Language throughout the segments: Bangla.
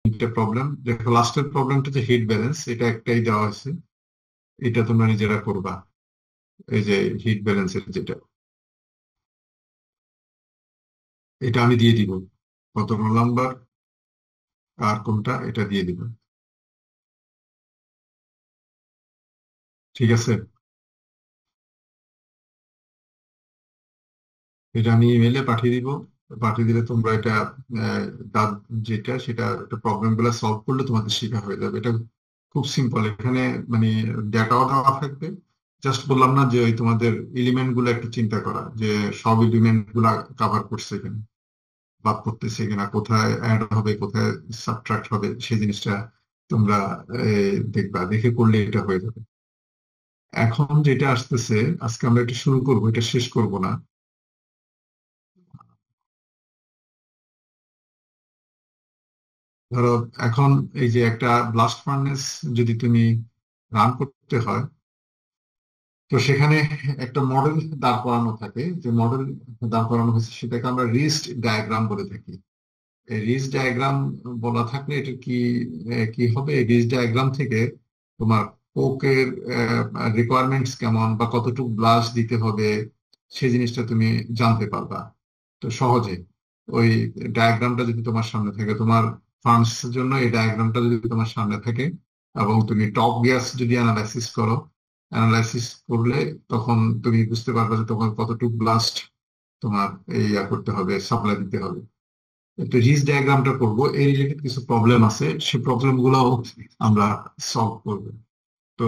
তিনটে প্রবলেম দেখো। লাস্টের প্রবলেমটা যে হিট ব্যালেন্স, এটা একটাই দেওয়া আছে, এটা তোমরা নিজেরা করবা। এই যে হিট ব্যালেন্সের যেটা, এটা আমি দিয়ে দিব, কত রোল নাম্বার আর কোনটা এটা দিয়ে দিব। ঠিক আছে, এটা আমি ইমেলে পাঠিয়ে দিব। পাঠিয়ে দিলে তোমরা এটা আহ, যেটা সেটা একটা প্রবলেম গুলো সলভ করলে তোমাদের শেখা হয়ে যাবে। এটা খুব সিম্পল। এখানে মানে ডেটাও দেওয়া থাকবে। জাস্ট বললাম না যে ওই তোমাদের এলিমেন্ট গুলো একটু চিন্তা করা, যে সব এলিমেন্ট গুলা কাভার করছে কিনা, বাদ করতেছে কিনা, কোথায় অ্যাড হবে কোথায় সাবট্রাক্ট হবে, সেই জিনিসটা তোমরা দেখবা, দেখে করলে এটা হয়ে যাবে। এখন যেটা আসতেছে, আজকে আমরা এটা শুরু করবো, এটা শেষ করব না। ধরো এখন এই যে একটা ব্লাস্ট ফার্নেস যদি তুমি রান করতে হয়, তো সেখানে একটা মডেল দাঁড় করানো থাকে। যে মডেল দাঁড় করানো হয়েছে সেটাকে আমরা রিস্ট ডায়াগ্রাম বলে থাকি। এই রিস্ট ডায়াগ্রাম বলা থাকলে এটা কি কি হবে, রিস্ট ডায়াগ্রাম থেকে তোমার কোকের রিকোয়ারমেন্টস কেমন বা কতটুকু ব্লাস্ট দিতে হবে সেই জিনিসটা তুমি জানতে পারবা। তো সহজে ওই ডায়াগ্রামটা যদি তোমার সামনে থাকে, তোমার ফান্ডস জন্য এই ডায়াগ্রামটা যদি তোমার সামনে থাকে, এবং তুমি টপ গ্যাস যদি অ্যানালাইসিস করো, অ্যানালাইসিস করলে তখন তুমি বুঝতে পারবে যে তোমার কতটুকু ব্লাস্ট তোমার এই করতে হবে, সাপ্লাই দিতে হবে। একটু রিজ ডায়াগ্রামটা করব, এই রিলেটেড কিছু প্রবলেম আছে, সেই প্রবলেম গুলো আমরা সলভ করব। তো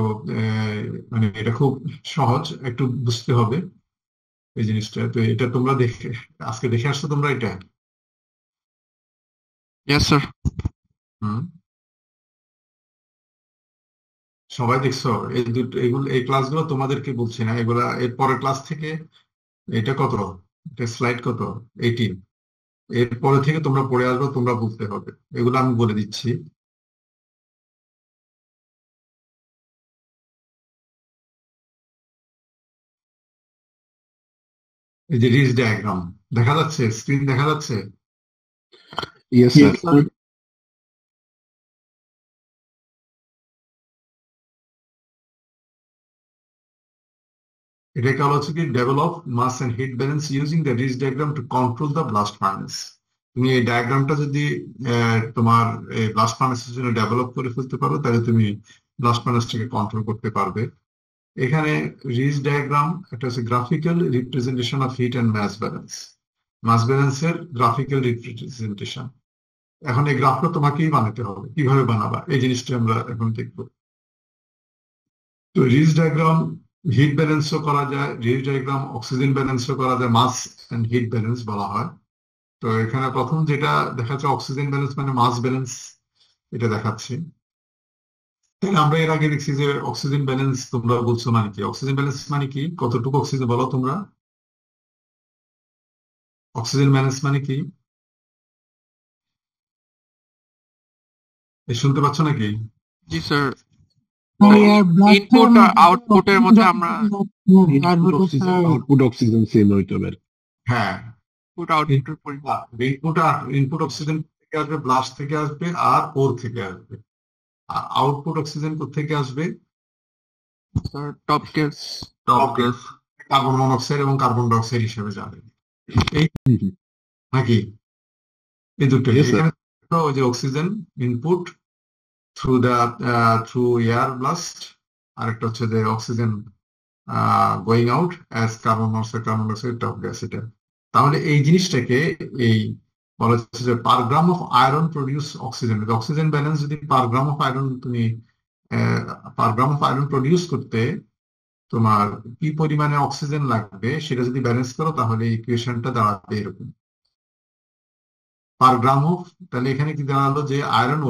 মানে এটা খুব সহজ, একটু বুঝতে হবে এই জিনিসটা। তো এটা তোমরা দেখে আজকে দেখে আসছো তোমরা এটা। Yes sir. হুম, সবাই দেখছো? এই দুটো এগুলো এই ক্লাসগুলো তোমাদেরকে বলছি না, এগুলা এর পরের ক্লাস থেকে। এটা কত, এটা স্লাইড কত, 18। এর পরে থেকে তোমরা পড়ে আসবে, তোমরা বুঝতে হবে, এগুলো আমি বলে দিচ্ছি। এই যে রিজ ডায়াগ্রাম দেখা যাচ্ছে, স্ক্রিন দেখা যাচ্ছে। Yes yes sir. স্যার। এটাকে বলা হচ্ছে কি, develop mass and heat balance using the Rist diagram to control the blast furnace. তুমি এই ডায়াগ্রামটা যদি তোমার ব্লাস্ট ফার্নেসের জন্য ডেভেলপ করে ফেলতে পারো, তাহলে তুমি ব্লাস্ট ফার্নেসটাকে কন্ট্রোল করতে পারবে। এখানে রিজ ডায়াগ্রাম একটা হচ্ছে graphical representation of heat and mass balance. Mass ব্যালেন্সের গ্রাফিক্যাল রিপ্রেজেন্টেশন। এখন এই গ্রাফটা তোমাকেই বানাতে হবে, কিভাবে বানাবা এই জিনিসটা আমরা এখন দেখবো। তো রিজ ডায়াগ্রাম হিট ব্যালেন্সও করা যায়, রিজ ডায়াগ্রাম অক্সিজেন ব্যালেন্সও করা যায়, মাস এন্ড হিট ব্যালেন্স বলা হয়। তো এখানে প্রথম যেটা দেখাচ্ছে অক্সিজেন ব্যালেন্স মানে মাস ব্যালেন্স, এটা দেখাচ্ছি। তাহলে আমরা এর আগে দেখছি যে অক্সিজেন ব্যালেন্স, তোমরা বলছো মানে কি অক্সিজেন ব্যালেন্স মানে কি, কতটুকু অক্সিজেন বলো তোমরা। অক্সিজেন ব্যালেন্স মানে কি, শুনতে পাচ্ছ নাকি? জি স্যার। ইনপুট ইনপুট আর আউটপুটের মধ্যে আমরা অক্সিজেন আউটপুট অক্সিজেন সেম হইতে হবে। হ্যাঁ, ইনপুট আউটপুটের পরিমাণ। ইনপুট ইনপুট অক্সিজেন থেকে আসবে, ব্লাস্ট থেকে আসবে আর ওর থেকে আসবে। আর আউটপুট অক্সিজেন থেকে আসবে, sir top gas. Top gas, carbon monoxide এবং কার্বন ডাই অক্সাইড হিসেবে যাবে। এই নাকি, এই দুটোই ইয়েস স্যার। এখানে। ওই যে oxygen input through the through air blast, আরেকটা হচ্ছে যে oxygen going out as carbon monoxide, carbon dioxide, top gas এটা। তাহলে এই জিনিসটাকে এই বলা হচ্ছে যে per gram of iron produce oxygen, oxygen balance যদি পার গ্রাম অফ আয়রন তুমি per gram of iron produce করতে তোমার কি পরিমাণে অক্সিজেন লাগবে সেটা যদি ব্যালেন্স করো, তাহলে ইকুয়েশনটা দাঁড়াবে এরকম, পার গ্রাম অফ। তাহলে এখানে কি দাঁড়ালো যে আয়রন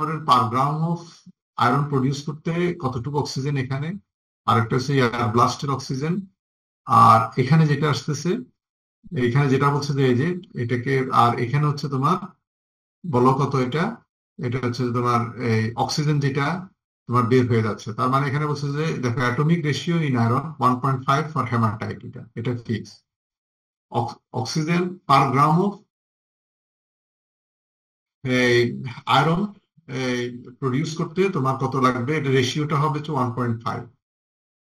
ওরের per gram of iron produce করতে কতটুকু অক্সিজেন এখানে, আরেকটা হচ্ছে এয়ার ব্লাস্টের অক্সিজেন। আর এখানে যেটা আসতেছে, এখানে যেটা বলছে যে এই যে এটাকে, আর এখানে হচ্ছে তোমার বলো কত এটা, এটা হচ্ছে তোমার এই অক্সিজেন যেটা তোমার বের হয়ে যাচ্ছে। তার মানে এখানে বলছে যে দেখো, atomic ratio in iron 1.5 for hematite, এটা এটা fix. Oxygen per gram of এই আয়রন প্রডিউস করতে তোমার কত লাগবে, এটা রেশিওটা হবে 1.5।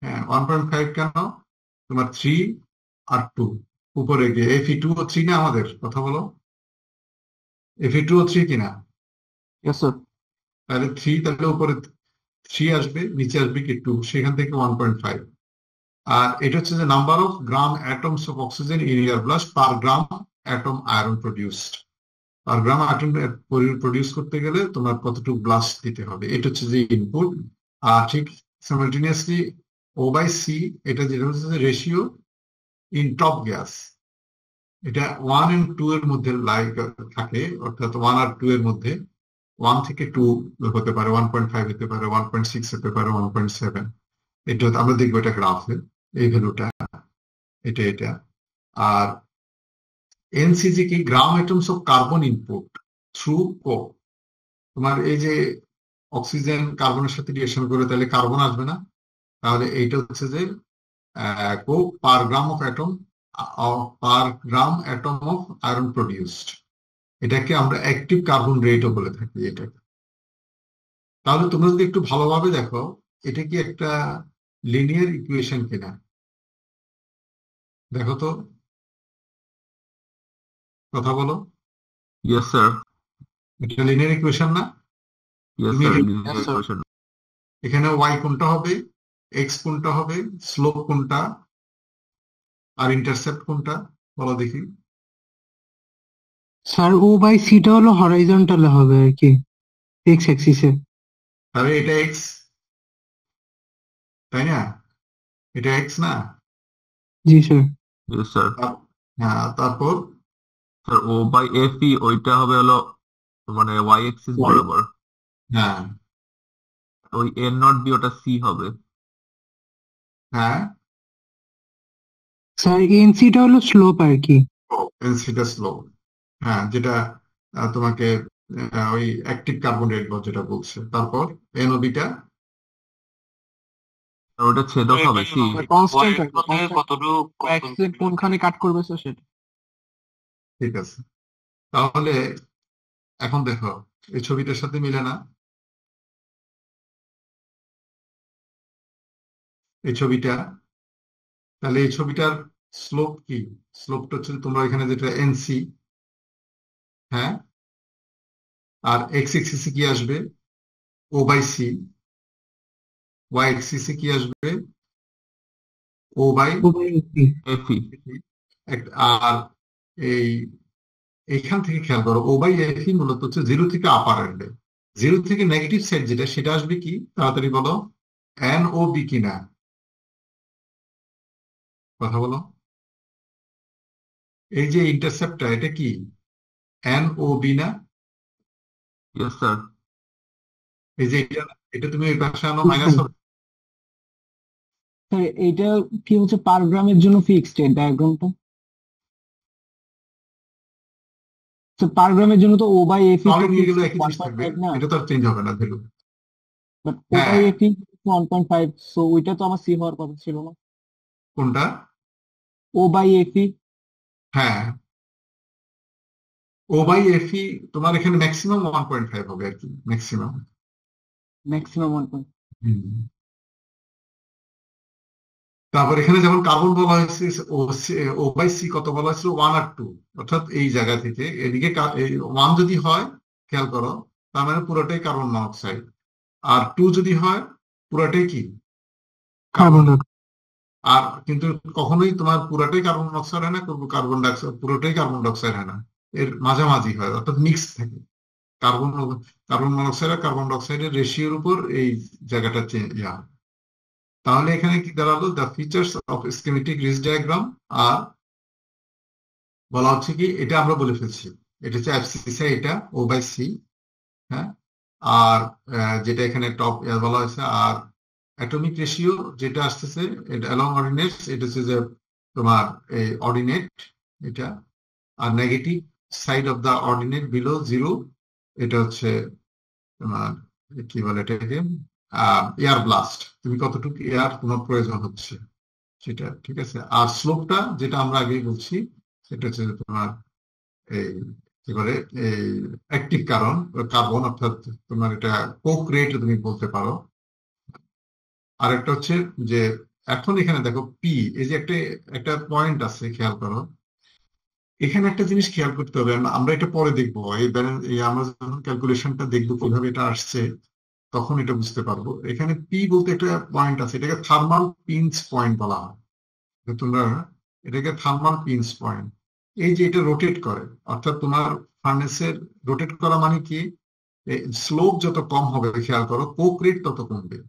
হ্যাঁ, 1.5 কেন? তোমার 3 আর 2 উপরে গিয়ে Fe2 ও 3 না, আমাদের কথা বলো, Fe2 ও 3 কিনা? Yes sir. তাহলে 3, তাহলে উপরে 3 আসবে, নিচে আসবে কি 2, সেখান থেকে 1.5। আর এটা হচ্ছে যে number of gram atoms of oxygen in year blast per gram atom iron produced. Per gram iron produce করতে গেলে তোমার কতটুকু ব্লাস্ট দিতে হবে, এটা হচ্ছে যে ইনপুট। আর ঠিক সাইমালটেনিয়াসলি O/C, এটা যেটা হচ্ছে রেশিও ইন টপ গ্যাস, এটা 1 and 2 এর মধ্যে থাকে, অর্থাৎ 1 আর 2 এর মধ্যে। 1 থেকে 2 হতে পারে, 1.5 হতে পারে, 1.6 হতে পারে, 1.7। এটা আমরা দেখবো এটা গ্রাফে, এই ভ্যালুটা, এটা। আর এনসিজি কি? Gram atoms of carbon input through coke. তোমার এই যে অক্সিজেন কার্বনের সাথে রিয়েকশন করে তাহলে কার্বন আসবে না, তাহলে এইটা হচ্ছে যে coke per gram of atom, of iron produced. এটাকে আমরা অ্যাক্টিভ কার্বন রেটও বলে থাকি এটাকে। তাহলে তোমরা যদি একটু ভালোভাবে দেখো, এটা কি একটা লিনিয়ার ইকুয়েশন কিনা দেখো তো, কথা বলো। Yes sir. এটা লিনিয়ার ইকুয়েশন না? ইয়েস তুমি স্যার, ইয়েস স্যার। এখানে ওয়াই কোনটা হবে, এক্স কোনটা হবে, স্লোপ কোনটা, আর ইন্টারসেপ্ট কোনটা, বলো দেখি। স্যার O/C টা হলো হরাইজন্টালে হবে আর কি, এক্স অ্যাক্সিসে। তাহলে এটা এক্স, তাই না? এটা এক্স না? জি স্যার। Yes sir. হ্যাঁ, তারপর স্যার O/Fe ওইটা হবে হলো মানে ওয়াই এক্সিস বরাবর। হ্যাঁ, ওই N0B ওটা C হবে। হ্যাঁ, স্যার NC টা হলো স্লোপ আর কি। এনসিটা স্লো। হ্যাঁ, যেটা তোমাকে ওই অ্যাক্টিভ কার্বন রেট যেটা বলছে। তারপর এনওবিটা আর ওটা ছেদক হবে C। কনস্ট্যান্ট আর কি, কতটুকু এক্সের কোনখানে কাট করবে স্যার সেটা। ঠিক আছে। তাহলে এখন দেখো, এই ছবিটার সাথে মিলে না এই ছবিটা? তাহলে এই ছবিটার স্লোপ কি? স্লোপটা হচ্ছে তোমরা এখানে যেটা এনসি, হ্যাঁ, আর এক্স এক্সিসে কি আসবে? O/C। ওয়াই এক্সিসে কি আসবে? O/, Fe। আর এই এইখান থেকে খেয়াল করো, O/Fe মূলত হচ্ছে জিরো থেকে আপার এন্ডে। জিরো থেকে নেগেটিভ সাইড যেটা, সেটা আসবে কি? তাড়াতাড়ি বলো, NOB কিনা, কথা বলো। এই যে ইন্টারসেপ্টটা, এটা কি NOB না? Yes sir. এই যে এটা তুমি ওই পাশে আনো, মাইনাস হবে। স্যার এইটা কি হচ্ছে পার গ্রামের জন্য ফিক্সড এর ডায়াগ্রামটা? তো পার গ্রামের জন্য তো O/Fe সবই তো নিয়ে গেলে ফিক্সড একই জিনিস থাকবে, 1.5 না, এটা তো আর চেঞ্জ হবে না ভ্যালু। বাট হ্যাঁ, O/Fe 1.5, সো ওইটা তো আমার সি হওয়ার কথা ছিল না। কোনটা? O/Fe হ্যাঁ, O/Fe তোমার এখানে ম্যাক্সিমাম 1.5 হবে আর কি, ম্যাক্সিমাম। ম্যাক্সিমাম 1.5। তারপর এখানে যেমন কার্বন বলা হয়েছে, O/C কত বলা হয়েছিল? 1 আর 2। অর্থাৎ এই জায়গা থেকে এদিকে 1 যদি হয়, খেয়াল করো, তার মানে পুরোটাই কার্বন মনোক্সাইড। আর 2 যদি হয়, পুরোটাই কি? কার্বন। Carbon dioxide. আর কিন্তু কখনোই তোমার পুরোটাই কার্বন মনোক্সাইড হয় না, কার্বন ডাইঅক্সাইড পুরোটাই কার্বন ডাইঅক্সাইড হয় না, এর মাঝামাঝি হয়, অর্থাৎ মিক্স থাকে। কার্বন কার্বন মনোক্সাইড আর কার্বন ডাইঅক্সাইডের রেশিওর উপর এই জায়গাটা ইয়া হয়। তাহলে এখানে কি দাঁড়ালো? The features of schematic Rist diagram. আর বলা হচ্ছে কি, এটা আমরা বলে ফেলছি, এটা হচ্ছে FCC, এটা O/C। হ্যাঁ, আর যেটা এখানে টপ বলা হয়েছে, আর অ্যাটমিক রেশিও যেটা আসতেছে, এটা অ্যালং অর্ডিনেটস, এটা হচ্ছে যে তোমার এই অর্ডিনেট এটা। আর negative side of the ordinate below zero, এটা হচ্ছে তোমার কি বলে এটাকে, এয়ার ব্লাস্ট, তুমি কতটুকু এয়ার তোমার প্রয়োজন হচ্ছে সেটা, ঠিক আছে। আর স্লোপটা যেটা আমরা আগেই বলছি, সেটা হচ্ছে তোমার এই এবারে এই অ্যাক্টিভ কার্বন অর্থাৎ তোমার এটা কোক রেট তুমি বলতে পারো। আরেকটা হচ্ছে যে এখন এখানে দেখো পি, এই যে একটা একটা পয়েন্ট আছে, খেয়াল করো। এখানে একটা জিনিস খেয়াল করতে হবে, আমরা এটা পরে দেখবো, এই ব্যালেন্স, এই আমরা যখন ক্যালকুলেশনটা দেখবো কিভাবে এটা আসছে তখন এটা বুঝতে পারবো। এখানে পি বলতে একটা পয়েন্ট আছে, এটাকে থার্মাল পিঞ্চ পয়েন্ট বলা হয়। যে তোমরা এটাকে থার্মাল পিঞ্চ পয়েন্ট, এই যে এটা রোটেট করে, অর্থাৎ তোমার ফার্নেসের রোটেট করা মানে কি, স্লোপ যত কম হবে, খেয়াল করো, কোক রেট তত কমবে।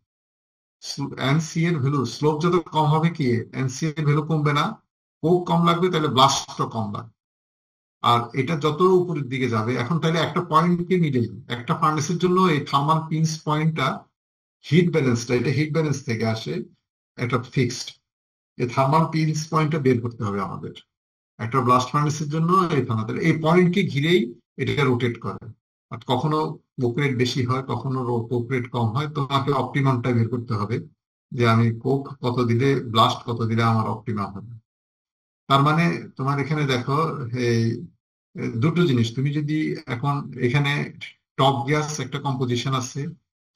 এনসি এর ভ্যালু, স্লোপ যত কম হবে কি এনসি এর ভ্যালু কমবে না, কোক কম লাগবে, তাহলে ব্লাস্টটা কম লাগবে। আর এটা যত উপরের দিকে যাবে, এখন তাহলে একটা পয়েন্টকে মিলেই একটা ফার্নেসের জন্য এই থার্মাল পিঞ্চ পয়েন্টটা, হিট ব্যালেন্সটা, এটা হিট ব্যালেন্স থেকে আসে, একটা ফিক্সড। এই থার্মাল পিঞ্চ পয়েন্টটা বের করতে হবে আমাদের একটা ব্লাস্ট ফার্নেসের জন্য। এই থার্মাল, এই পয়েন্টকে ঘিরেই এটা রোটেট করে। আর কখনো কোক রেট বেশি হয়, কখনো কোক রেট কম হয়, তোমাকে অপটিমামটা বের করতে হবে, যে আমি কোক কত দিলে, ব্লাস্ট কত দিলে আমার অপটিমাম হবে। তার মানে তোমার এখানে দেখো, এই দুটো জিনিস তুমি যদি এখন এখানে টপ গ্যাস একটা কম্পোজিশন আছে,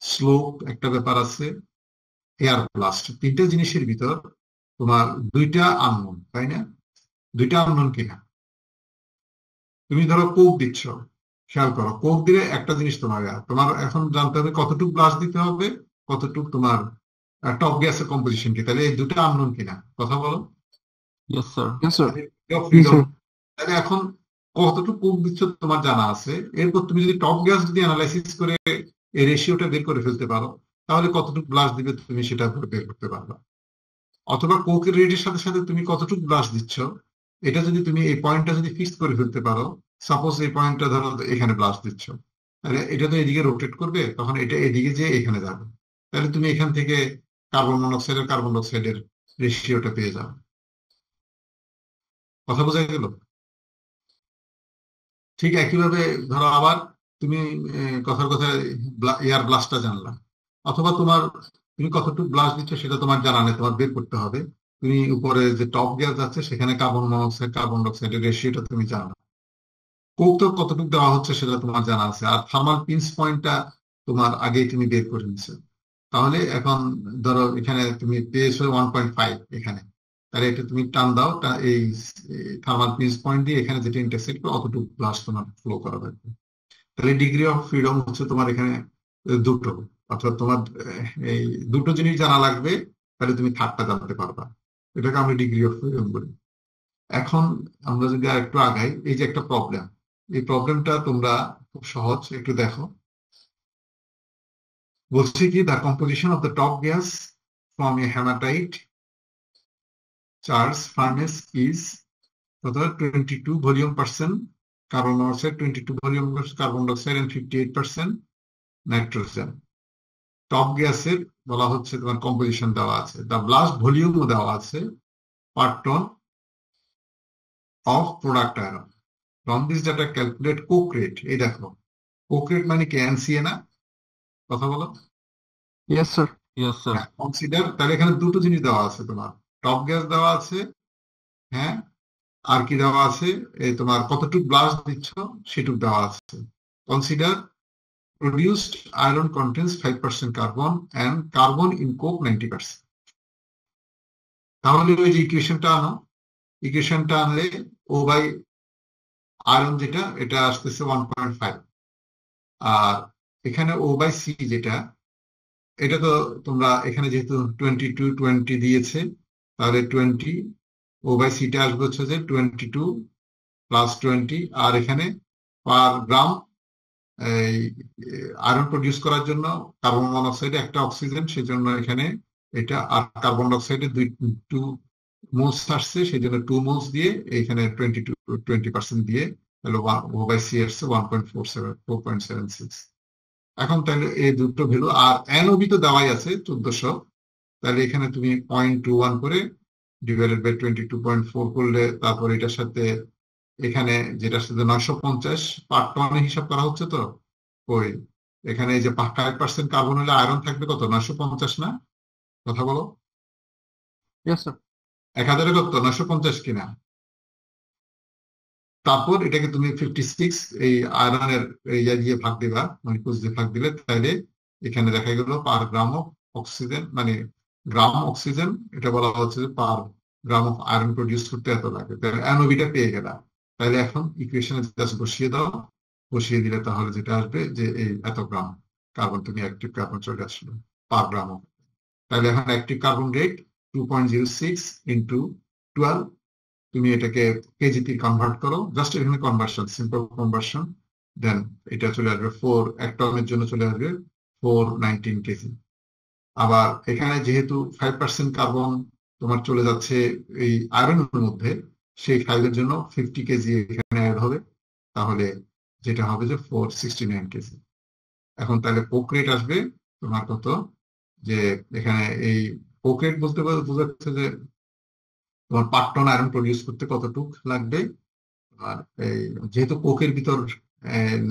স্লোপ একটা ব্যাপার আছে, এয়ার ব্লাস্ট, তিনটা জিনিসের ভিতর তোমার দুইটা আননোন, তাই না? দুইটা আননোন কিনা, তুমি ধরো কোক দিচ্ছ, খেয়াল করো, কোক দিলে একটা জিনিস তোমার তোমার এখন জানতে হবে কতটুকু ব্লাস্ট দিতে হবে, কতটুকু তোমার টপ গ্যাসের কম্পোজিশন কি, তাহলে এই দুটো আননোন কিনা, কথা বলো। Yes sir. Yes, sir. Yes, freedom, sir. তাহলে এখন কতটুকু কোক দিচ্ছ তোমার জানা আছে, এরপর তুমি যদি টপ গ্যাস যদি অ্যানালাইসিস করে এই রেশিওটা বের করে ফেলতে পারো, তাহলে কতটুকু ব্লাস্ট দিবে তুমি সেটা বের করতে পারবে। অথবা কোকের রেটের সাথে সাথে তুমি কতটুকু ব্লাস্ট দিচ্ছ, এটা যদি তুমি এই পয়েন্টটা যদি ফিক্স করে ফেলতে পারো, সাপোজ এই পয়েন্টটা ধরো এখানে ব্লাস্ট দিচ্ছ, তাহলে এটা তো এদিকে রোটেট করবে, তখন এটা এদিকে যে এখানে যাবে, তাহলে তুমি এখান থেকে কার্বন মনোক্সাইড আর কার্বন ডাইঅক্সাইডের রেশিওটা পেয়ে যাবে। কথা বোঝা গেল? ঠিক একইভাবে ধরো আবার তুমি কথার কথা এয়ার ব্লাস্টটা জানলা, অথবা তুমি কতটুকু ব্লাস্ট দিচ্ছ সেটা তোমার জানা নেই, তোমার বের করতে হবে। তুমি উপরে যে টপ গ্যাস আছে সেখানে কার্বন মনোক্সাইড কার্বন ডাইঅক্সাইডের রেশিওটা তুমি জানো, কোক তো কতটুকু দেওয়া হচ্ছে সেটা তোমার জানা আছে, আর থার্মাল পিঞ্চ পয়েন্টটা তোমার আগেই তুমি বের করে নিচ্ছো। তাহলে এখন ধরো এখানে তুমি পেয়েছো 1.5 এখানে, তাহলে এটা তুমি টান দাও, এই থার্মাল পিঞ্চ পয়েন্ট দিয়ে এখানে যেটা ইন্টারসেক্ট করে অতটুকু ব্লাস্ট তোমার ফ্লো করা লাগবে। তাহলে ডিগ্রি অফ ফ্রিডম হচ্ছে তোমার এখানে দুটো, অর্থাৎ তোমার এই দুটো জিনিস জানা লাগবে, তাহলে তুমি থার্ডটা জানতে পারবা। এটাকে আমরা ডিগ্রি অফ ফ্রিডম বলি। এখন আমরা যদি আর একটু আগাই, এই যে একটা প্রবলেম, এই প্রবলেমটা তোমরা খুব সহজ, একটু দেখো। বলছি কি, the composition of the top gas from a hematite charge furnace is, অর্থাৎ 22 volume percent carbon monoxide, 22 volume carbon dioxide and 58% nitrogen. Top গ্যাসের বলা হচ্ছে তোমার কম্পোজিশন দেওয়া আছে, দ্য ব্লাস্ট ভলিউমও দেওয়া আছে, per ton of product iron. From this data calculate coke rate. এই দেখো, কোক রেট মানে কি, এনসিএ না, কথা বলো। Yes, sir. Yes sir. Consider, তাহলে এখানে দুটো জিনিস দেওয়া আছে, তোমার টপ গ্যাস দেওয়া আছে, হ্যাঁ, আর কি দেওয়া আছে, এই তোমার কতটুকু ব্লাস্ট দিচ্ছ সেটুকু দেওয়া আছে। Consider produced iron contains 5% carbon and carbon in coke 90%. তাহলে ওই যে ইকুয়েশনটা আনো, ইকুয়েশনটা আনলে ও বাই আয়রন যেটা, এটা আসতেছে 1.5, আর এখানে ও বাই সি যেটা, এটা তো তোমরা এখানে যেহেতু 22 দিয়েছে, তাহলে 20 ও বাই সিটা আসবে হচ্ছে যে 22 প্লাস 20, আর এখানে পার গ্রাম এই আয়রন প্রডিউস করার জন্য কার্বন মনোক্সাইডে একটা অক্সিজেন, সেই জন্য এখানে এটা, আর কার্বন ডাইঅক্সাইডে 2 মোলস আসছে, সেই জন্য 2 মোলস দিয়ে এখানে 20% দিয়ে, তাহলে ও বাই সি আসছে 4.76। এখন তাহলে এই দুটো ভ্যালু, আর এনওবি তো দেওয়াই আছে 1400, তাহলে এখানে তুমি 0.21 করে ডিভাইডেড বাই 22.4 করলে, তারপর এটার সাথে এখানে যেটার সাথে 950 পার টনে হিসাব করা হচ্ছে, তো ওই এখানে এই যে 5% কার্বন হলে আয়রন থাকবে কত, 950 না, কথা বলো। Yes, sir. 1000 কত, 950 কিনা? তারপর এটাকে তুমি 56 এই আয়রনের ইয়া দিয়ে ভাগ দিবা, মলিকুলস দিয়ে ভাগ দিলে তাহলে এখানে দেখা গেল পার গ্রাম অফ অক্সিজেন, মানে গ্রাম অক্সিজেন, এটা বলা হচ্ছে যে per gram of iron produce করতে এত লাগে, তাহলে এনওবিটা পেয়ে গেলা। তাহলে এখন ইকুয়েশনে জাস্ট বসিয়ে দাও, বসিয়ে দিলে তাহলে যেটা আসবে যে এই এত গ্রাম কার্বন, তুমি অ্যাক্টিভ কার্বন চলে আসলো পার গ্রাম অফ। তাহলে এখন অ্যাক্টিভ কার্বন রেট 2.06 ইন্টু 12, তুমি এটাকে কেজিতে কনভার্ট করো, জাস্ট এখানে কনভার্সন, সিম্পল কনভার্সন, দেন এটা চলে আসবে 1 টনের জন্য চলে আসবে 419 কেজি। আবার এখানে যেহেতু 5% কার্বন তোমার চলে যাচ্ছে এই আয়রনের মধ্যে, সেই 5 এর জন্য 50 কেজি এখানে অ্যাড হবে, তাহলে যেটা হবে যে 469 কেজি। এখন তাহলে পোক রেট আসবে তোমার কত, যে এখানে এই পোক রেট বলতে বোঝাচ্ছে যে তোমার পার টন আয়রন প্রডিউস করতে কতটুক লাগবে। আর এই যেহেতু কোকের ভিতর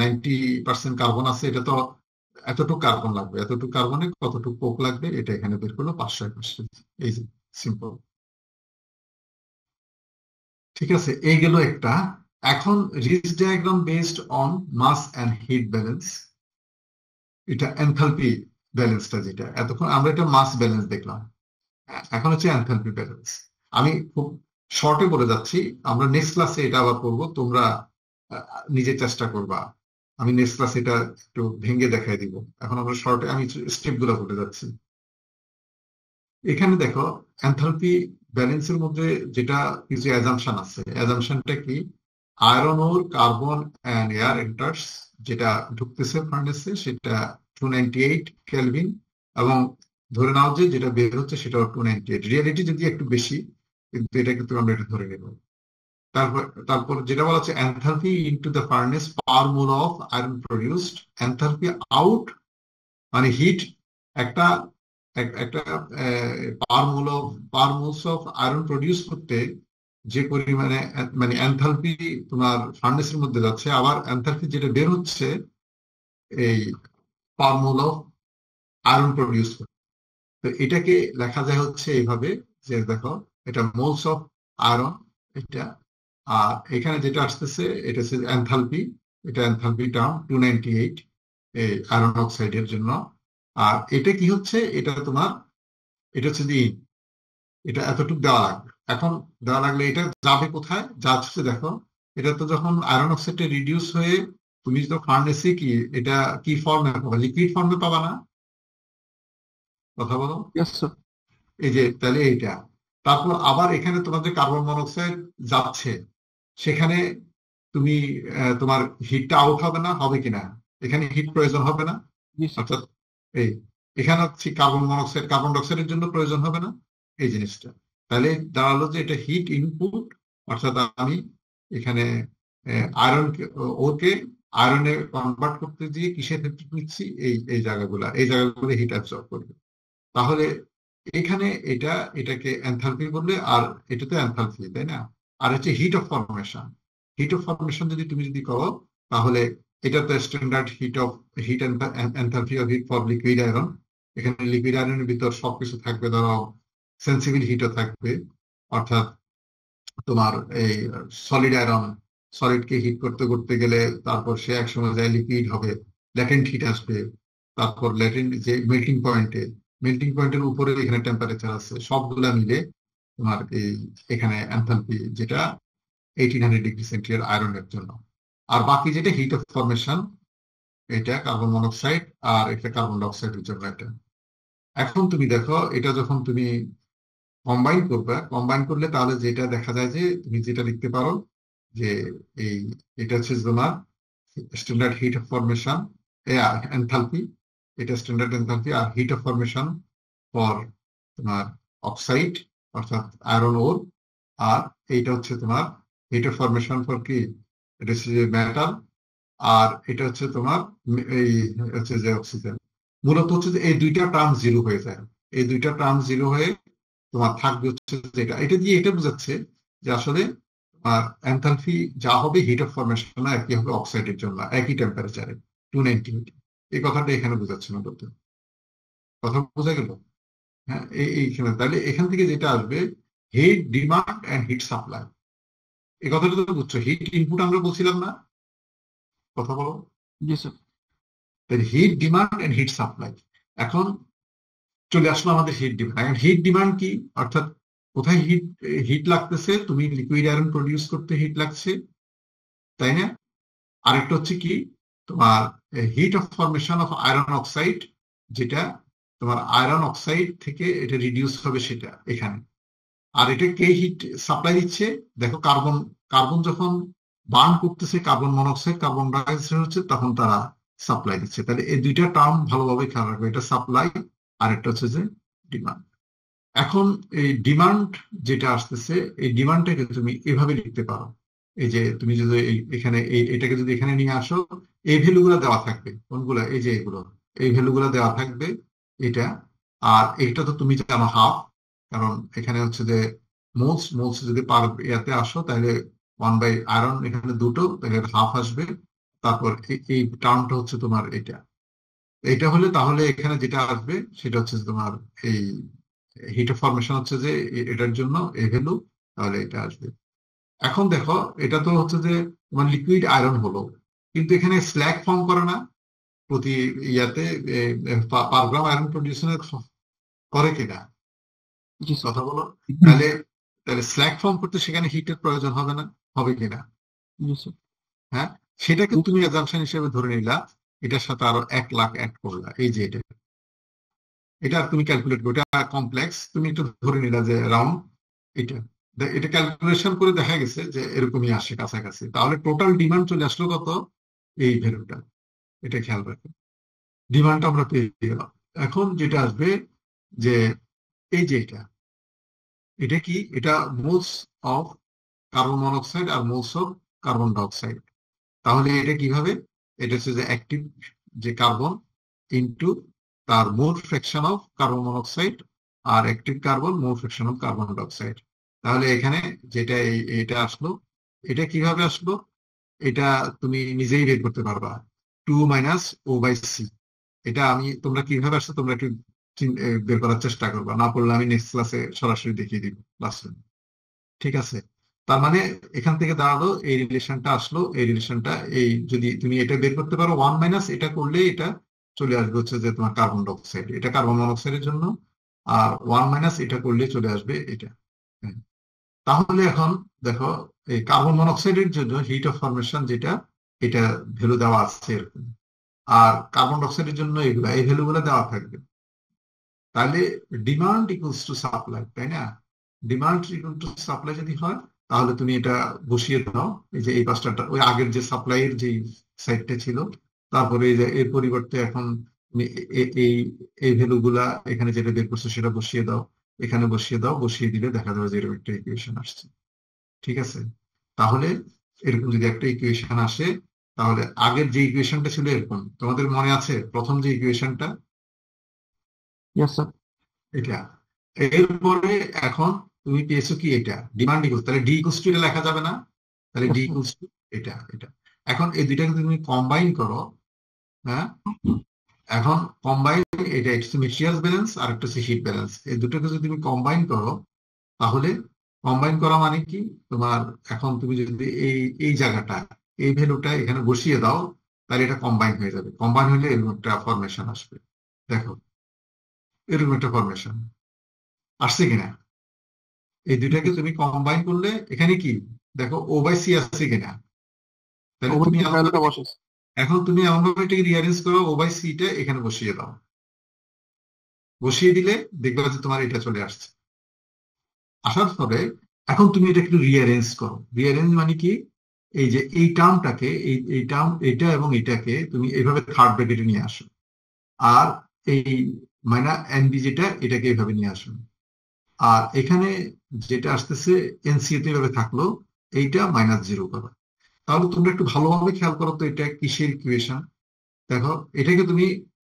90% কার্বন আছে, এটা তো এতটুকু কার্বন লাগবে, এতটুকু কার্বনে কতটুকু কোক লাগবে, এটা এখানে বের করলো 561। এই সিম্পল। ঠিক আছে, এই গেল একটা। এখন Rist diagram based on mass and heat balance, এটা এনথালপি ব্যালেন্সটা, যেটা এতক্ষণ আমরা এটা মাস ব্যালেন্স দেখলাম, এখন হচ্ছে এনথালপি ব্যালেন্স। আমি খুব শর্টে বলে যাচ্ছি, আমরা নেক্সট ক্লাসে এটা আবার করবো, তোমরা নিজে চেষ্টা করবা। আমি নেক্সট ক্লাসে এটা একটু ভেঙে দেখাই দিব, এখন আমরা শর্টে আমি স্টেপ গুলো বলে যাচ্ছি। এখানে দেখো এনথালপি ব্যালেন্সের মধ্যে যেটা কিছু অ্যাজাম্পশন আছে, অ্যাজাম্পশনটা কি, iron ore carbon and air enters, যেটা ঢুকতেছে ফার্নেসে সেটা 298 কেলভিন, এবং ধরে নাও যে যেটা বের হচ্ছে সেটাও 298, রিয়েলিটি যদি একটু বেশি, কিন্তু এটা কিন্তু আমরা এটা ধরে নেব। তারপর যেটা বলা হচ্ছে enthalpy into the furnace per mole of iron produced, enthalpy out মানে হিট একটা একটা পার মোলস অফ আয়রন প্রডিউস করতে যে পরিমাণে, মানে এনথালপি তোমার ফার্নেসের মধ্যে যাচ্ছে, আবার এনথালপি যেটা বের হচ্ছে এই পার মোল অফ আয়রন প্রডিউস করতে। তো এটাকে লেখা যায় হচ্ছে এইভাবে, যে দেখো এটা মোলস অফ আয়রন এটা, আর এখানে যেটা আসতেছে এটা হচ্ছে এনথালপি, এটা এনথালপি টার্ম 298 এই আয়রন অক্সাইডের জন্য। আর এটা কি হচ্ছে, এটা তোমার এটা হচ্ছে যে এটা এতটুকু দেওয়া লাগবে। এখন দেওয়া লাগলে এটা যাবে কোথায়, যাচ্ছে দেখো, এটা তো যখন আয়রন অক্সাইডটা রিডিউস হয়ে তুমি তো ফার্নেসে কি এটা কি ফর্মে পাবা, লিকুইড ফর্মে পাবা না, কথা বলো। Yes, sir. এই যে তাহলে এইটা, তারপর আবার এখানে তোমার যে কার্বন মনোক্সাইড যাচ্ছে, সেখানে তুমি তোমার হিটটা আউট হবে না, হবে কিনা, এখানে হিট প্রয়োজন হবে না, Yes, sir. অর্থাৎ এই এখানে হচ্ছে কার্বন মনোক্সাইড কার্বন ডাইঅক্সাইডের জন্য প্রয়োজন হবে না এই জিনিসটা। তাহলে দাঁড়ালো যে এটা হিট ইনপুট, অর্থাৎ আমি এখানে আয়রন ওকে আয়রনে কনভার্ট করতে দিয়ে কিসের ক্ষেত্রে নিচ্ছি, এই জায়গাগুলো হিট অ্যাবজর্ব করবে। তাহলে এখানে এটাকে এনথালপি বললে, আর এটা তো এনথালপি, তাই না। আর হচ্ছে heat of formation, heat of formation যদি করো, তাহলে এটা তো standard heat enthalpy of heat for liquid iron. এখানে লিকুইড আয়রনের ভিতর সবকিছু থাকবে, ধরো সেন্সিবল হিটও থাকবে, অর্থাৎ তোমার এই সলিড আয়রন, সলিডকে হিট করতে করতে গেলে তারপর সে একসময় যায় লিকুইড হবে, ল্যাটেন্ট হিট আসবে, তারপর ল্যাটেন্ট যে মেল্টিং পয়েন্টের উপরে এখানে টেম্পারেচার আছে, সবগুলা মিলে তোমার এই এখানে এনথালপি যেটা 1800 ডিগ্রি সেন্টিগ্রেড আয়রনের জন্য। আর বাকি যেটা হিট অফ ফরমেশন, এটা কার্বন মনোক্সাইড আর এটা কার্বন ডাইঅক্সাইডের জন্য এটা। এখন তুমি দেখো এটা যখন তুমি কম্বাইন করলে তাহলে যেটা দেখা যায় যে তুমি যেটা লিখতে পারো যে এই এটা হচ্ছে তোমার standard heat of formation enthalpy, এটা স্ট্যান্ডার্ড এনথালপি, আর হিট অফ ফরমেশন ফর তোমার অক্সাইড অর্থাৎ আয়রন ওর, আর এইটা হচ্ছে তোমার হিট অফ ফরমেশন ফর কি, এটা হচ্ছে যে মেটাল, আর এটা হচ্ছে তোমার এই হচ্ছে যে অক্সিজেন। মূলত হচ্ছে যে এই দুইটা টার্ম জিরো হয়ে যায়, এই দুইটা টার্ম জিরো হয়ে তোমার থাকবে হচ্ছে যেটা, এটা দিয়ে এটা বোঝাচ্ছে যে আসলে এনথালপি যা হবে হিট অফ ফরমেশন একই হবে অক্সাইডের জন্য, একই টেম্পারেচারে 298। এই কথাটা এখানে বোঝাচ্ছে না বলতে, কথা বোঝা গেল। হ্যাঁ, এইখানে তাহলে এখান থেকে যেটা আসবে heat demand and heat supply, এই কথাটা তো বুঝছো, হিট ইনপুট আমরা বলছিলাম না, কথা বলো। জি sir. Heat demand and heat supply. এখন চলে আসলো আমাদের হিট ডিমান্ড। এখন হিট ডিমান্ড কি, অর্থাৎ কোথায় হিট হিট লাগতেছে, তুমি লিকুইড আয়রন প্রডিউস করতে হিট লাগছে, তাই না? আরেকটা হচ্ছে কি, তোমার heat of formation of iron oxide, যেটা তোমার আয়রন অক্সাইড থেকে এটা রিডিউস হবে সেটা এখানে। আর এটা কে হিট সাপ্লাই দিচ্ছে, দেখো কার্বন, কার্বন যখন বার্ন করতেছে কার্বন মনোক্সাইড কার্বন ডাইঅক্সাইড হচ্ছে, তখন তারা সাপ্লাই দিচ্ছে। তাহলে এই দুইটা টার্ম ভালোভাবে খেয়াল রাখবে, এটা সাপ্লাই আর একটা হচ্ছে যে ডিমান্ড। এখন এই ডিমান্ড যেটা আসতেছে, এই ডিমান্ডটাকে তুমি এভাবে লিখতে পারো, এই যে তুমি যদি এখানে এটাকে যদি এখানে নিয়ে আসো, এই ভ্যালুগুলো দেওয়া থাকবে, কোনগুলা, এই যে এগুলো, এই ভ্যালুগুলো দেওয়া থাকবে এটা। আর এটা তো তুমি জানো হাফ, কারণ এখানে হচ্ছে যে মোলস, মোলস যদি পার ইয়াতে আসো তাহলে 1/আয়রন এখানে দুটো, তাহলে হাফ আসবে। তারপর এই টার্মটা হচ্ছে তোমার এটা, এটা হলে তাহলে এখানে যেটা আসবে সেটা হচ্ছে যে তোমার এই হিট ফরমেশন হচ্ছে যে এটার জন্য এই ভ্যালু, তাহলে এটা আসবে। এখন দেখো, এটা তো হচ্ছে যে তোমার লিকুইড আয়রন হলো, কিন্তু এখানে স্ল্যাগ ফর্ম করে না প্রতি ইয়াতে, পার গ্রাম আয়রন প্রডিউসনের করে কিনা, জি স্যার। কথা বলো। তাহলে তাহলে স্ল্যাগ ফর্ম করতে সেখানে হিটের প্রয়োজন হবে না, হবে কিনা? জি স্যার। হ্যাঁ, সেটাকে তুমি অ্যাজাম্পশন হিসেবে ধরে নিলা, এটার সাথে আরো 1 লাখ অ্যাড করলা, এই যে এটা, এটা তুমি ক্যালকুলেট করো, এটা কমপ্লেক্স, তুমি একটু ধরে নিলা যে রাউন্ড এটা, এটা ক্যালকুলেশন করে দেখা গেছে যে এরকমই আসে কাছাকাছি। তাহলে টোটাল ডিমান্ড চলে আসলো কত, এই ভ্যালুটা, এটা খেয়াল রাখো, ডিমান্ডটা আমরা পেয়ে গেলাম। এখন যেটা আসবে যে এই যে এটা, এটা কি, এটা মোলস অফ কার্বন মনোক্সাইড আর মোলস অফ কার্বন ডাইঅক্সাইড। তাহলে এটা কিভাবে, এটা হচ্ছে যে অ্যাক্টিভ যে কার্বন ইনটু তার mole fraction of carbon monoxide, আর active carbon mole fraction of carbon dioxide. তাহলে এখানে যেটা এটা আসলো, এটা কিভাবে আসলো, এটা তুমি নিজেই বের করতে পারবা, 2 - O/C। এটা আমি, তোমরা কিভাবে আসছো তোমরা একটু বের করার চেষ্টা করবা, না পড়লে আমি নেক্সট ক্লাসে সরাসরি দেখিয়ে দিব ক্লাসে, ঠিক আছে? তার মানে এখান থেকে দাঁড়ালো এই রিলেশনটা আসলো, এই রিলেশনটা এই যদি তুমি এটা বের করতে পারো, 1 - এটা করলে এটা চলে আসবে হচ্ছে যে তোমার কার্বন ডাইঅক্সাইড, এটা কার্বন মনোক্সাইডের জন্য। আর 1 - এটা করলে চলে আসবে এটা। হ্যাঁ। তাহলে এখন দেখো, এই কার্বন মনোক্সাইডের জন্য হিট অফ ফরমেশন যেটা, এটা ভ্যালু দেওয়া আছে এরকম। আর কার্বন ডাইঅক্সাইডের জন্য এগুলা, এই ভ্যালুগুলো দেওয়া থাকবে। তাহলে ডিমান্ড ইকুয়ালস টু সাপ্লাই, তাই না? ডিমান্ড ইকুয়াল টু সাপ্লাই যদি হয়, তাহলে তুমি এটা বসিয়ে দাও, এই যে এই পাঁচটা, ওই আগের যে সাপ্লাইয়ের যে সাইডটা ছিল, তারপরে এই যে এর পরিবর্তে এখন তুমি এই এই ভ্যালু গুলা এখানে যেটা বের করছো সেটা বসিয়ে দাও, এখানে বসিয়ে দাও, বসিয়ে দিলে দেখা যাবে যে এরকম একটা ইকুয়েশন আসছে, ঠিক আছে? তাহলে এরকম যদি একটা ইকুয়েশন আসে, তাহলে আগের যে ইকুয়েশনটা ছিল এরকম, তোমাদের মনে আছে প্রথম যে ইকুয়েশনটা, ইয়েস স্যার। এটা, এরপরে এখন তুমি পেয়েছো কি, এটা ডিমান্ড ইকুয়ালস, তাহলে ডি ইকুয়ালস টু এটা লেখা যাবে না, তাহলে yes D sir. Equals to এটা এটা। এখন এই দুইটাকে তুমি কম্বাইন করো, হ্যাঁ, এখন কম্বাইন, এটা একটা মিক্সচার ব্যালেন্স আর একটা হচ্ছে হিট ব্যালেন্স, এই দুটোকে যদি তুমি কম্বাইন করো, তাহলে কম্বাইন করা মানে কি, তোমার এখন তুমি যদি এই এই জায়গাটা, এই ভ্যালুটা এখানে বসিয়ে দাও, তাহলে এটা কম্বাইন হয়ে যাবে, কম্বাইন হলে এরকম একটা ফরমেশন আসবে। দেখো, এরকম একটা ফরমেশন আসছে কিনা, এই দুইটাকে তুমি কম্বাইন করলে এখানে কি, দেখো O/C আসছে কিনা, তাহলে তুমি ভ্যালুটা বসে। এখন তুমি এমন ভাবে এটাকে রিঅ্যারেঞ্জ করো, O/C টা এখানে বসিয়ে দাও, বসিয়ে দিলে দেখবে যে তোমার এটা চলে আসছে। আসার পরে এখন তুমি এটা একটু রিঅ্যারেঞ্জ করো, রিঅ্যারেঞ্জ মানে কি, এই যে এই টার্মটাকে, এই টার্ম, এটা এবং এটাকে তুমি এইভাবে থার্ড ব্র্যাকেটে নিয়ে আসো, আর এই NB যেটা, এটাকে এইভাবে নিয়ে আসো। আর এখানে যেটা আসতেছে NCA তে এইভাবে থাকলো, এইটা -0 করো। তাহলে তোমরা একটু ভালোভাবে খেয়াল করো তো, এটা কিসের ইকুয়েশন। দেখো, এটাকে তুমি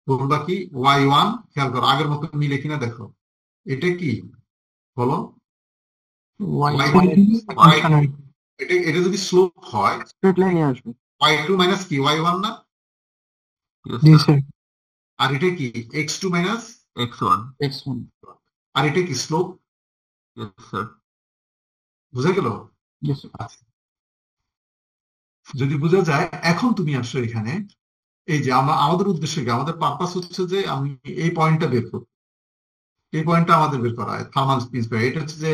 বলবা কি Y1, খেয়াল করো আগের মতো মিলে কিনা দেখো, এটা কি বলো, ফাংশন এটা এটা যদি স্লোপ হয়, স্ট্রেট লাইনে আসবে। Y2 মাইনাস কি Y1 না, জি স্যার। আর এটা কি X2 মাইনাস, X1, X1। আর এটা কি স্লোপ, yes sir. বুঝা গেল? ইয়েস। আচ্ছা, যদি বোঝা যায়, এখন তুমি আসো এখানে। এই যে আমাদের উদ্দেশ্য কি, আমাদের পারপাস হচ্ছে যে আমি এই পয়েন্টটা বের করব। এই পয়েন্টটা আমাদের বের করা হয় থার্মাল স্পিড। এটা হচ্ছে যে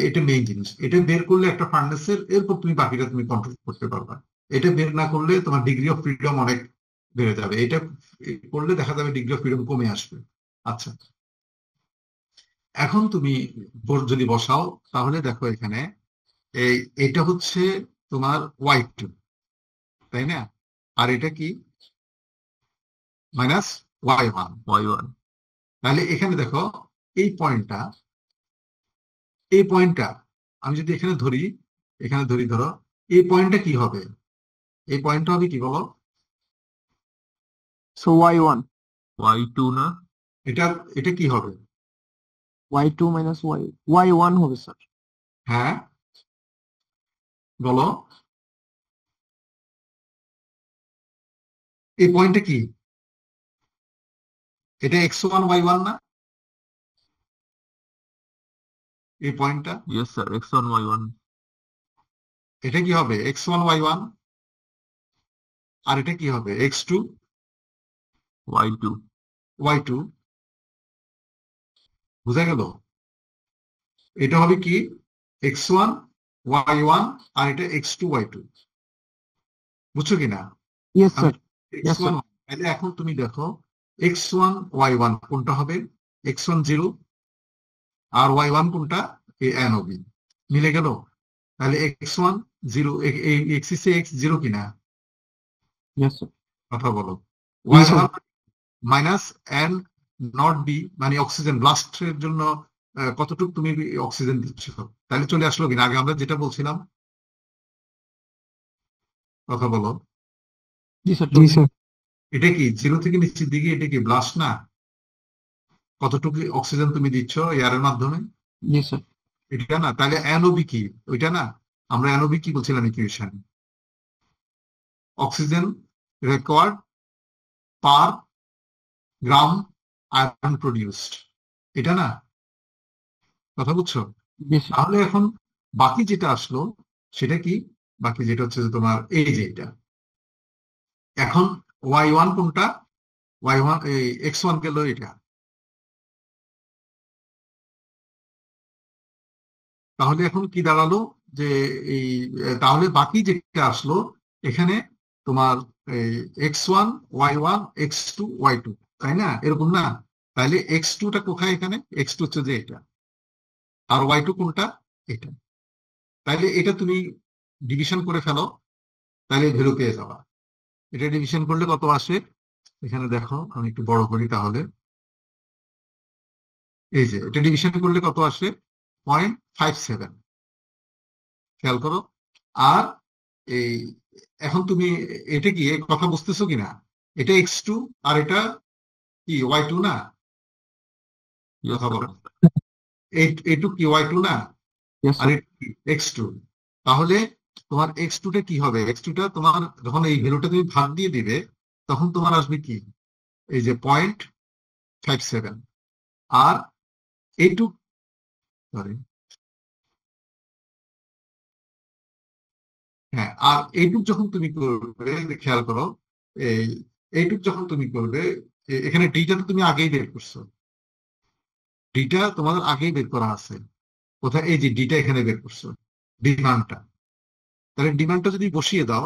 এটা মেইন জিনিস। এটা বের করলে একটা ফার্নেসের, এরপর তুমি বাকিটা তুমি কন্ট্রোল করতে পারবা। এটা বের না করলে তোমার ডিগ্রি অফ ফ্রিডম অনেক বেড়ে যাবে। এটা করলে দেখা যাবে ডিগ্রি অফ ফ্রিডম কমে আসবে। আচ্ছা, এখন তুমি যদি বসাও, তাহলে দেখো এখানে এই এটা হচ্ছে তোমার y2, তাই না? আর এটা কি মাইনাস y1। y1। তাহলে এখানে দেখো এই পয়েন্টটা, এই পয়েন্টটা আমি যদি এখানে ধরি, এখানে ধরি, ধরো এই পয়েন্টটা কি হবে? এই পয়েন্টটা হবে কি বলো? সো y1 y2 না? এটা এটা কি হবে? y2 মাইনাস y1 হবে স্যার। হ্যাঁ, বলো, এই পয়েন্টটা কি? এটা x1 y1 না? এই পয়েন্টটা, ইয়েস স্যার, x1 y1। এটা কি হবে? x1 y1। আর এটা কি হবে? x2 y2। y2। বুঝা গেল? এটা হবে কি x1 y1, আর এটা x2 y2। বুঝছো কিনা? ইয়েস আমি স্যার। Yes x1, sir. তাহলে এখন তুমি দেখো x1 y1 কোনটা হবে? x1 0, আর y1 কোনটা? এই n ও b মিলে গেল। তাহলে x1 0, এই এক্সিসে x0 কিনা? Yes sir. কথা বলো। জি sir. y1 minus n not b, মানে অক্সিজেন ব্লাস্টের জন্য কতটুকু তুমি অক্সিজেন দিচ্ছ। তাহলে চলে আসলো কিনা আগে আমরা যেটা বলছিলাম? কথা বলো। জি স্যার। জি স্যার। এটা কি 0 থেকে নিচের দিকে, এটা কি ব্লাস্ট না? কতটুকু অক্সিজেন তুমি দিচ্ছ এয়ারের মাধ্যমে? জি স্যার। এটা না? তাহলে এনওবি কি ওইটা না? আমরা এনওবি কি বলছিলাম ইকুয়েশন? অক্সিজেন রেকোয়ার্ড পার গ্রাম আয়রন প্রডিউসড, এটা না? কথা বুঝছো? জি স্যার। তাহলে এখন বাকি যেটা আসলো সেটা কি? বাকি যেটা হচ্ছে যে তোমার এই যে এটা, এখন y1 কোনটা? y1 এই x1 গেল এটা। তাহলে এখন কি দাঁড়ালো যে এই তাহলে বাকি যেটা আসলো এখানে তোমার এই x1 y1 x2 y2, তাই না? এরকম না? তাহলে x2টা কোথায়? এখানে x2 হচ্ছে যে এটা, আর y2 কোনটা? এটা। তাহলে এটা তুমি ডিভিশন করে ফেলো, তাহলে ভ্যালু পেয়ে যাবা। এটা ডিভিশন করলে কত আসে? এখানে দেখো, আমি একটু বড় করি তাহলে। এই যে এটা ডিভিশন করলে কত আসে? 0.57। খেয়াল করো। আর এই এখন তুমি এটা কি এই কথা বুঝতেছো কিনা? এটা x2, আর এটা কি y2 না? ইয়েস কথা স্যার। বলো। এইটুক কি y2 না? ইয়েস আর স্যার। এটা কি x2? তাহলে তোমার x2টা কি হবে? x2টা তোমার যখন এই ভ্যালুটা তুমি ভাগ দিয়ে দিবে, তখন তোমার আসবে কি? এই যে 0.57। আর এইটুক, সরি, হ্যাঁ, আর এইটুক যখন তুমি করবে, খেয়াল করো, এই এইটুক যখন তুমি করবে, এখানে ডিটা তো তুমি আগেই বের করছো। ডিটা তোমাদের আগেই বের করা আছে। কোথায়? এই যে ডিটা এখানে বের করছো, ডিমান্ডটা। তাহলে ডিমান্ডটা যদি বসিয়ে দাও,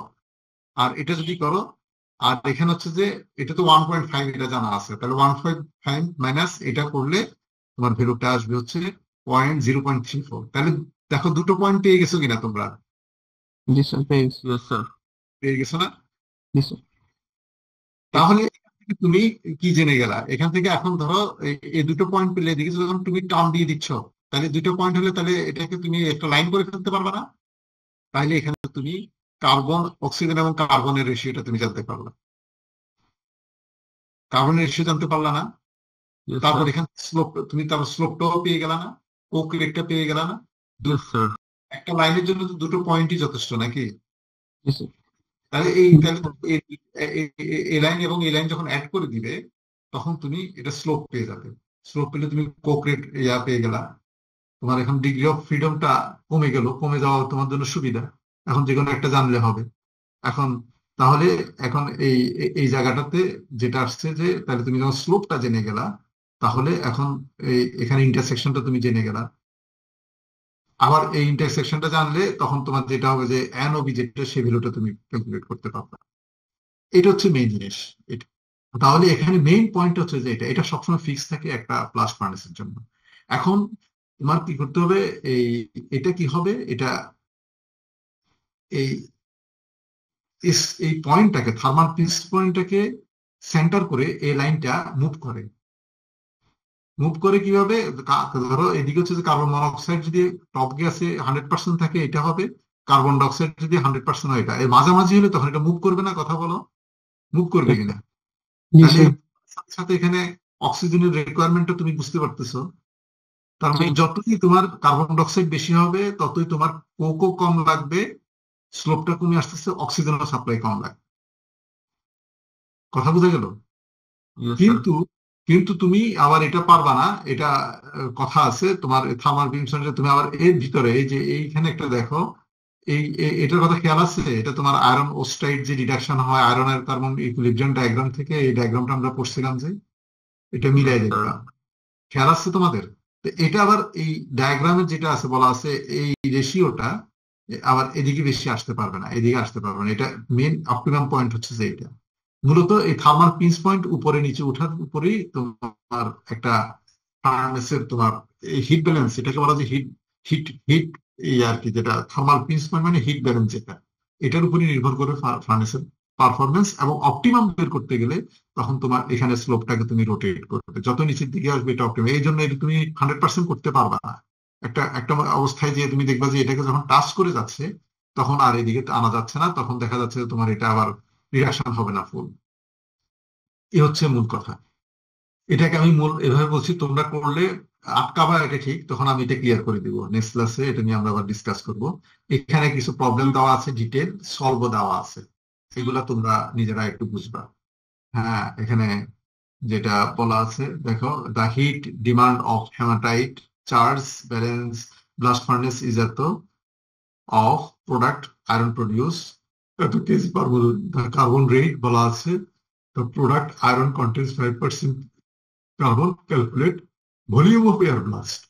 আর এটা যদি করো, আর এখানে হচ্ছে যে এটা তো 1.5, এটা জানা আছে। তাহলে 1.5 মাইনাস এটা করলে তোমার ভ্যালুটা আসবে হচ্ছে 0.34। তাহলে দেখো দুটো পয়েন্ট পেয়ে গেছো কিনা তোমরা? জি স্যার। পেয়ে গেছি। Yes sir. পেয়ে গেছো না? জি স্যার। তাহলে এখান থেকে তুমি কি জেনে গেলা? এখান থেকে এখন ধরো এই দুটো পয়েন্ট পেলে, দেখেছো যখন তুমি টার্ম দিয়ে দিচ্ছ, তাহলে দুটো পয়েন্ট হলে তাহলে এটাকে তুমি একটা লাইন করে ফেলতে পারবে না? তাহলে এখানে তুমি কার্বন, অক্সিজেন এবং কার্বনের রেশিওটা তুমি জানতে পারলা। কার্বনের রেশিও জানতে পারলা না? ইয়েস তারপর স্যার। এখানে স্লোপ, তুমি তারপর স্লোপটাও পেয়ে গেলা না? কোক রেটটা পেয়ে গেলা না? Yes sir. একটা লাইনের জন্য তো দুটো পয়েন্টই যথেষ্ট নাকি? জি স্যার। তাহলে এই লাইন এবং এই লাইন যখন অ্যাড করে দিবে, তখন তুমি এটা স্লোপ পেয়ে যাবে। স্লোপ পেলে তুমি কোক রেট পেয়ে গেলা। তোমার এখন ডিগ্রি অফ ফ্রিডমটা কমে গেল। কমে যাওয়া তোমার জন্য সুবিধা। এখন যে কোনো একটা জানলে হবে। এখন তাহলে এখন এই জায়গাটাতে যেটা আসছে যে তাহলে তুমি যখন স্লোপটা জেনে গেলা, তাহলে এখন এখানে ইন্টারসেকশনটা তুমি জেনে গেলা। আবার এই ইন্টারসেকশনটা জানলে তখন তোমার যেটা হবে যে এন ও বি যেটা সেই ভ্যালুটা তুমি ক্যালকুলেট করতে পারবে। এটা হচ্ছে মেইন জিনিস। এটা তাহলে এখানে মেইন পয়েন্ট হচ্ছে যে এটা সবসময় ফিক্স থাকে একটা ব্লাস্ট ফার্নেসের জন্য। এখন তোমার কি করতে হবে, এই এটা কি হবে, এটা এই এই পয়েন্টটাকে থার্মাল পিঞ্চ পয়েন্টটাকে সেন্টার করে এই লাইনটা মুভ করে কিভাবে, ধরো এদিকে হচ্ছে যে কার্বন মনোক্সাইড যদি টপ গ্যাসে 100% থাকে এটা হবে, কার্বন ডাইঅক্সাইড যদি 100% হয় এটা এর মাঝামাঝি হলে তখন এটা মুভ করবে না, কথা বলো, মুভ করবে কিনা? জি তাহলে স্যার। সাথে সাথে এখানে অক্সিজেনের রিকোয়ারমেন্টটা তুমি বুঝতে পারতেছো। তার জি। মানে যতই তোমার কার্বন ডাইঅক্সাইড বেশি হবে ততই তোমার কোকও কম লাগবে, স্লোপটা কমে আসতেছে, অক্সিজেনের সাপ্লাই কম লাগবে। কথা বোঝা গেল? Yes sir. কিন্তু কিন্তু তুমি আবার এটা পারবা না, এটা কথা আছে তোমার থার্মাল বিমসনটা তুমি আবার এর ভিতরে এই যে এইখানে একটা দেখো, এটার কথা খেয়াল আছে, এটা তোমার আয়রন অক্সাইড যে রিডাকশন হয় আয়রনের কার্বন ইকুইলিব্রিয়াম ডায়াগ্রাম থেকে, এই ডায়াগ্রামটা আমরা পড়ছিলাম যে এটা মিলাই ইয়েস স্যার। দেখবা, খেয়াল আছে তোমাদের? তো এটা আবার এই ডায়াগ্রামে যেটা আছে বলা আছে এই রেশিওটা আবার এদিকে বেশি আসতে পারবে না, এদিকে আসতে পারবে না। এটা মেন অপটিমাম পয়েন্ট হচ্ছে যে এটা মূলত এই থার্মাল পিঞ্চ পয়েন্ট উপরে নিচে ওঠার উপরেই তোমার একটা ফার্নেসের তোমার এই হিট ব্যালেন্স, এটাকে বলা যায় হিট হিট হিট এই আর কি, যেটা থার্মাল পিঞ্চ পয়েন্ট মানে হিট ব্যালেন্স, যেটা এটার উপরই নির্ভর করে ফার্নেসের পারফরমেন্স। এবং অপটিমাম বের করতে গেলে তখন তোমার এখানে স্লোপটাকে তুমি রোটেট করবে, যত নিচের দিকে আসবে এটা অপটিমাম। এই জন্য এটা তুমি 100% করতে পারবা না। একটা একটা অবস্থায় যে তুমি দেখবা যে এটাকে যখন টাচ করে যাচ্ছে তখন আর এদিকে আনা যাচ্ছে না, তখন দেখা যাচ্ছে যে তোমার এটা আবার রিডাকশন হবে না ফুল। এ হচ্ছে মূল কথা। এটাকে আমি মূল এভাবে বলছি, তোমরা করলে আটকাবা এটা ঠিক, তখন আমি এটা ক্লিয়ার করে দিব নেক্সট ক্লাসে, এটা নিয়ে আমরা আবার ডিসকাস করব। এখানে কিছু প্রবলেম দেওয়া আছে, ডিটেল সলভও দেওয়া আছে, এগুলা তোমরা নিজেরা একটু বুঝবা। হ্যাঁ, এখানে যেটা বলা আছে দেখো, the heat demand of hematite charge balance blast furnace is এত অফ প্রোডাক্ট আয়রন প্রডিউস এত kg per mole, carbon rate বলা আছে, the product iron contains 5% carbon, calculate volume of air blast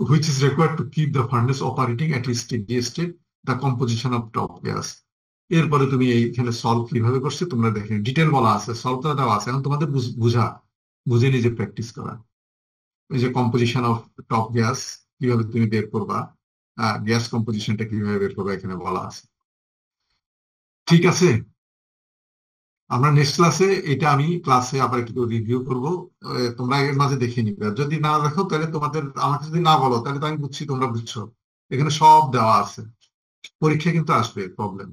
which is required to keep the furnace operating at its steady state, the composition of top gas. এরপরে তুমি এইখানে সলভ কিভাবে করছে তোমরা দেখে, ডিটেল বলা আছে, সলভটা দেওয়া আছে, এখন তোমাদের বুঝে নিজে প্র্যাকটিস করা। এই যে কম্পোজিশন অফ টপ গ্যাস কিভাবে তুমি বের করবা, গ্যাস কম্পোজিশনটা কিভাবে বের করবা এখানে বলা আছে। ঠিক আছে, আমরা নেক্সট ক্লাসে এটা আমি ক্লাসে আবার একটু রিভিউ করব, তোমরা এর মাঝে দেখে নিবে। আর যদি না দেখো তাহলে তোমাদের আমাকে যদি না বলো তাহলে তো আমি বুঝছি তোমরা বুঝছো, এখানে সব দেওয়া আছে, পরীক্ষা কিন্তু আসবে প্রবলেম।